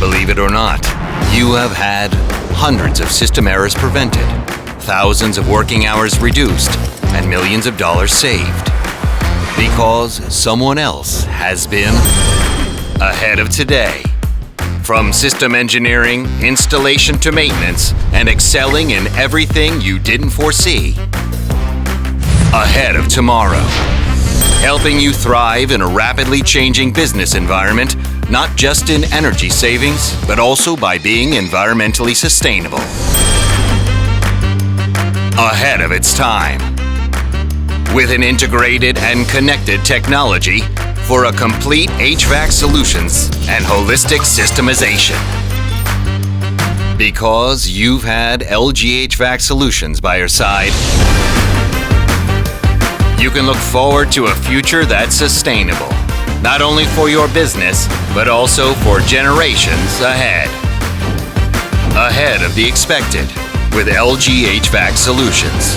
Believe it or not, you have had hundreds of system errors prevented, thousands of working hours reduced, and millions of dollars saved. Because someone else has been ahead of today. From system engineering, installation to maintenance, and excelling in everything you didn't foresee. Ahead of tomorrow. Helping you thrive in a rapidly changing business environment, not just in energy savings, but also by being environmentally sustainable. Ahead of its time. With an integrated and connected technology for a complete HVAC solutions and holistic systemization. Because you've had LG HVAC solutions by your side, you can look forward to a future that's sustainable, not only for your business, but also for generations ahead. Ahead of the expected with LG HVAC solutions.